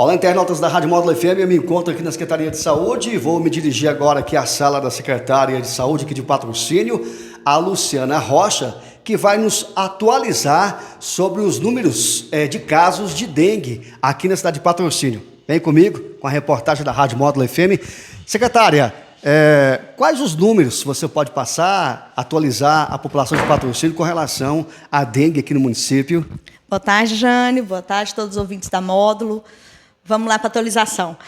Olá, internautas da Rádio Módulo FM, eu me encontro aqui na Secretaria de Saúde e vou me dirigir agora aqui à sala da Secretária de Saúde aqui de Patrocínio, a Luciana Rocha, que vai nos atualizar sobre os números de casos de dengue aqui na cidade de Patrocínio. Vem comigo com a reportagem da Rádio Módulo FM. Secretária, quais os números você pode passar, atualizar a população de Patrocínio com relação à dengue aqui no município? Boa tarde, Jane. Boa tarde a todos os ouvintes da Módulo. Vamos lá para a atualização.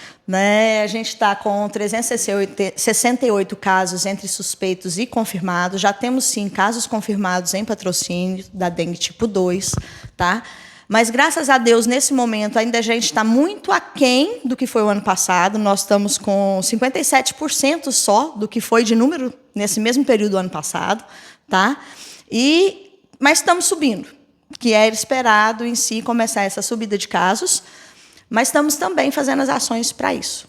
A gente está com 368 casos entre suspeitos e confirmados. Já temos, sim, casos confirmados em Patrocínio da dengue tipo 2. Tá? Mas, graças a Deus, nesse momento, ainda a gente está muito aquém do que foi o ano passado. Nós estamos com 57% só do que foi de número nesse mesmo período do ano passado. Tá? Mas estamos subindo, que era esperado em si começar essa subida de casos. Mas estamos também fazendo as ações para isso.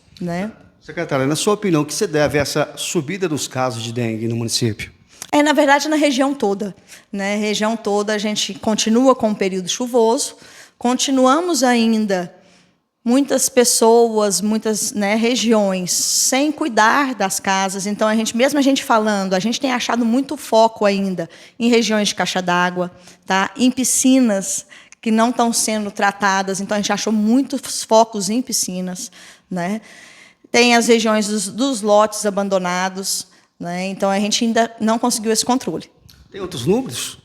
Secretária, na sua opinião, o que se deve a essa subida dos casos de dengue no município? Na verdade, na região toda. Região toda, a gente continua com um período chuvoso, continuamos ainda muitas pessoas, muitas regiões sem cuidar das casas. Então, mesmo a gente falando, a gente tem achado muito foco ainda em regiões de caixa d'água, tá? Em piscinas que não estão sendo tratadas, então a gente achou muitos focos em piscinas. Tem as regiões dos lotes abandonados, então a gente ainda não conseguiu esse controle. Tem outros números?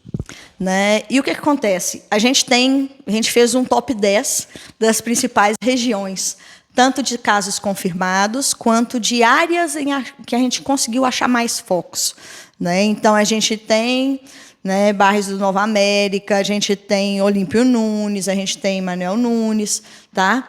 E o que acontece? A gente fez um top 10 das principais regiões, tanto de casos confirmados, quanto de áreas que a gente conseguiu achar mais focos. Então, a gente tem bairros do Nova América, a gente tem Olímpio Nunes, a gente tem Manuel Nunes, tá?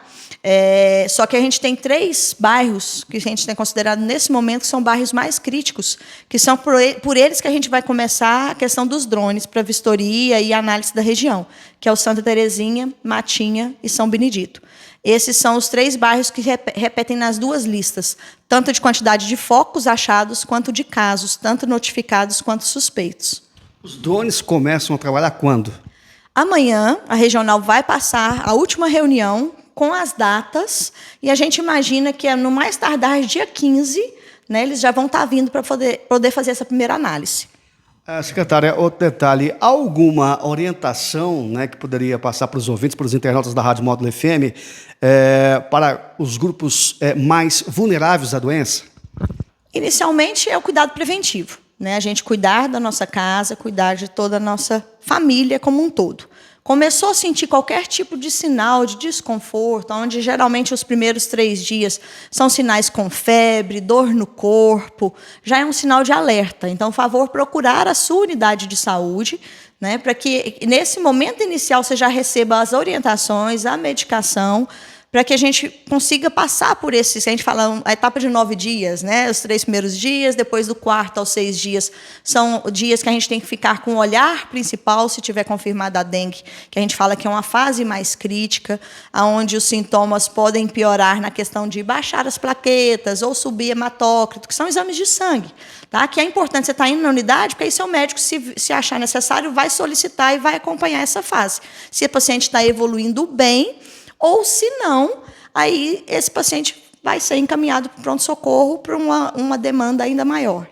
Só que a gente tem 3 bairros que a gente tem considerado nesse momento que são bairros mais críticos, que são por eles que a gente vai começar a questão dos drones para vistoria e análise da região, que é o Santa Terezinha, Matinha e São Benedito. Esses são os 3 bairros que repetem nas 2 listas, tanto de quantidade de focos achados, quanto de casos, tanto notificados quanto suspeitos. Os drones começam a trabalhar quando? Amanhã, a regional vai passar a última reunião com as datas, e a gente imagina que no mais tardar dia 15, eles já vão estar vindo para poder fazer essa primeira análise. Secretária, outro detalhe, alguma orientação que poderia passar para os ouvintes, para os internautas da Rádio Módulo FM, para os grupos mais vulneráveis à doença? Inicialmente, é o cuidado preventivo. A gente cuidar da nossa casa, cuidar de toda a nossa família como um todo. Começou a sentir qualquer tipo de sinal de desconforto, onde geralmente os primeiros 3 dias são sinais com febre, dor no corpo, já é um sinal de alerta. Então, por favor, procurar a sua unidade de saúde, para que, nesse momento inicial, você já receba as orientações, a medicação, para que a gente consiga passar por esse, se a gente fala a etapa de 9 dias, os 3 primeiros dias, depois do 4º aos 6 dias, são dias que a gente tem que ficar com o olhar principal, se tiver confirmada a dengue, que a gente fala que é uma fase mais crítica, onde os sintomas podem piorar na questão de baixar as plaquetas ou subir hematócrito, que são exames de sangue. Tá? Que é importante você estar indo na unidade, porque aí seu médico, se achar necessário, vai solicitar e vai acompanhar essa fase. Se o paciente está evoluindo bem, ou, se não, aí esse paciente vai ser encaminhado para o pronto-socorro para uma demanda ainda maior.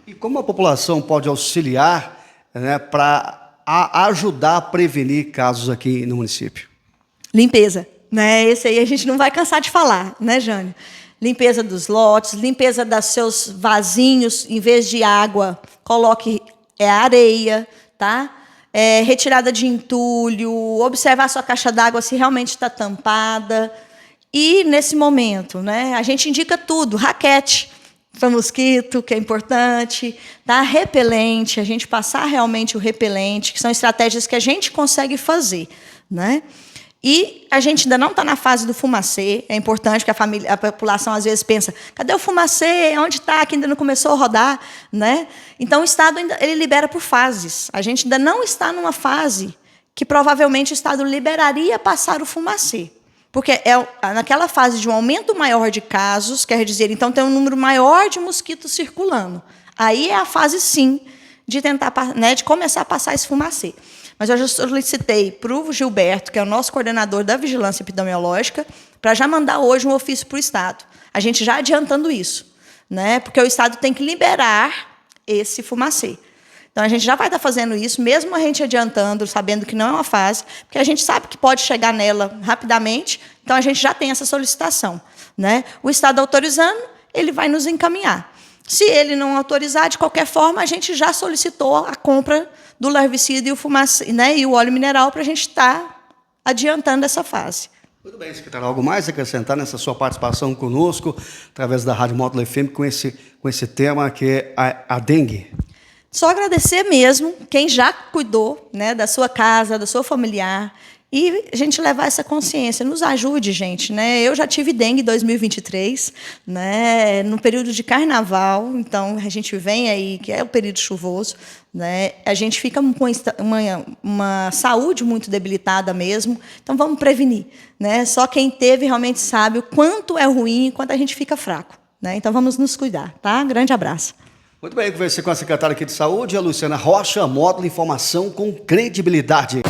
E como a população pode auxiliar para ajudar a prevenir casos aqui no município? Limpeza. Esse aí a gente não vai cansar de falar, Jânio? Limpeza dos lotes, limpeza dos seus vasinhos, em vez de água, coloque areia, tá? Retirada de entulho, observar a sua caixa d'água se realmente está tampada. E, nesse momento, a gente indica tudo, raquete para mosquito, que é importante, tá? Repelente, a gente passar realmente o repelente, que são estratégias que a gente consegue fazer. E a gente ainda não está na fase do fumacê, é importante que a população às vezes pensa, cadê o fumacê, onde está, que ainda não começou a rodar? Então o Estado ele libera por fases, a gente ainda não está numa fase que provavelmente o Estado liberaria passar o fumacê, porque é naquela fase de um aumento maior de casos, quer dizer, então tem um número maior de mosquitos circulando, aí é a fase sim de tentar, de começar a passar esse fumacê. Mas eu já solicitei para o Gilberto, que é o nosso coordenador da vigilância epidemiológica, para já mandar hoje um ofício para o Estado. A gente já adiantando isso, né? Porque o Estado tem que liberar esse fumacê. Então, a gente já vai estar fazendo isso, mesmo a gente adiantando, sabendo que não é uma fase, porque a gente sabe que pode chegar nela rapidamente, então a gente já tem essa solicitação, né? O Estado autorizando, ele vai nos encaminhar. Se ele não autorizar, de qualquer forma, a gente já solicitou a compra do larvicida e o fumacê, né, e o óleo mineral para a gente estar adiantando essa fase. Muito bem, secretário. Algo mais a acrescentar nessa sua participação conosco, através da Rádio Módulo FM, com esse tema que é a dengue? Só agradecer mesmo quem já cuidou, né, da sua casa, da sua familiar, e a gente levar essa consciência. Nos ajude, gente, né? Eu já tive dengue em 2023, né, no período de carnaval, então a gente vem aí, que é o período chuvoso, né? A gente fica com uma saúde muito debilitada mesmo, então vamos prevenir, né? Só quem teve realmente sabe o quanto é ruim e quanto a gente fica fraco, né? Então vamos nos cuidar, tá? Grande abraço. Muito bem, conversei com a secretária aqui de Saúde, a Luciana Rocha, Módulo Informação com Credibilidade.